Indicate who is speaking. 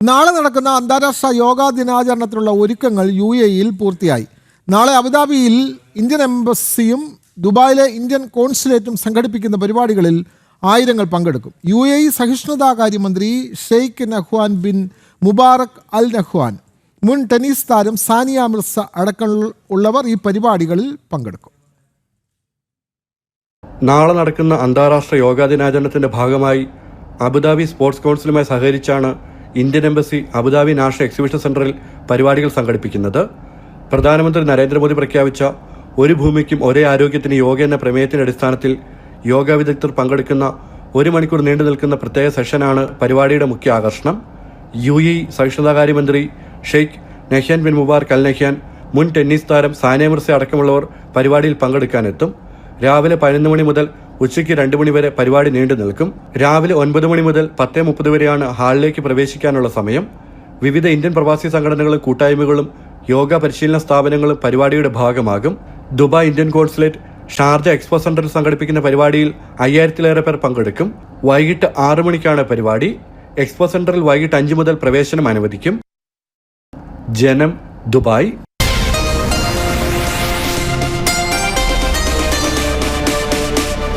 Speaker 1: നാളെ നടക്കുന്ന അന്താരാഷ്ട്ര യോഗാ ദിനാചരണത്തിനുള്ള ഒരുക്കങ്ങൾ UAE-യിൽ പൂർത്തിയായി. നാളെ അബുദാബിയിൽ ഇന്ത്യൻ എംബസിയും ദുബായിലെ ഇന്ത്യൻ കോൺസുലേറ്റും സംഘടിപ്പിക്കുന്ന പരിപാടികളിൽ ആയിരങ്ങൾ പങ്കെടുക്കും. UAE സഹിഷ്ണുതാ കാര്യമന്ത്രി ഷെയ്ഖ് നഹ്വാൻ ബിൻ മുബാറക് അൽ നഹ്വാൻ, മുൻ ടെന്നീസ് താരം സാനിയ മിർസ അടക്കമുള്ളവർ ഈ പരിപാടികളിൽ പങ്കെടുക്കും.
Speaker 2: നാളെ നടക്കുന്ന അന്താരാഷ്ട്ര യോഗാ ദിനാചരണത്തിന്റെ ഭാഗമായി അബുദാബി സ്പോർട്സ് കൗൺസിലുമായി സഹകരിച്ചാണ് Indian embassy Abu Dhabi national exhibition സെന്ററിൽ പരിപാടികൾ സംഘടിപ്പിക്കുന്നത്. പ്രധാനമന്ത്രി നരേന്ദ്രമോദി പ്രഖ്യാപിച്ച ഒരു ഭൂമിക്കും ഒരേ ആരോഗ്യത്തിന് യോഗ എന്ന പ്രമേയത്തിന്റെ അടിസ്ഥാനത്തിൽ യോഗ വിദഗ്ധർ പങ്കെടുക്കുന്ന 1 മണിക്കൂർ നീണ്ടു നിൽക്കുന്ന പ്രത്യേക സെഷനാണ് പരിപാടിയുടെ മുഖ്യ ആകർഷണം. UAE സഹിഷ്ണുതാകാര്യമന്ത്രി Sheikh Nahyan bin Mubarak Al Nahyan, മുൻ ടെന്നീസ് താരം സാനിയ മിർസ അടക്കമുള്ളവർ പരിപാടിയിൽ പങ്കെടുക്കാനെത്തും. രാവിലെ 11 മണി മുതൽ ഉച്ചയ്ക്ക് 2 മണി വരെ പരിപാടി നീണ്ടു നിൽക്കും. രാവിലെ 9 മണി മുതൽ 10:30 വരെയാണ് ഹാളിലേക്ക് പ്രവേശിക്കാനുള്ള സമയം. വിവിധ ഇന്ത്യൻ പ്രവാസി സംഘടനകളും കൂട്ടായ്മകളും യോഗ പരിശീലന സ്ഥാപനങ്ങളും പരിപാടിയുടെ ഭാഗമാകും. Dubai Indian consulate, Sharjah expo സെന്ററിൽ സംഘടിപ്പിക്കുന്ന പരിപാടിയിൽ 5000-ലേറെ പേർ പങ്കെടുക്കും. വൈകിട്ട് 6 മണിക്കാണ് പരിപാടി. എക്സ്പോ സെന്ററിൽ വൈകിട്ട് 5 മുതൽ പ്രവേശനം അനുവദിക്കും. ജനം, ദുബായ്.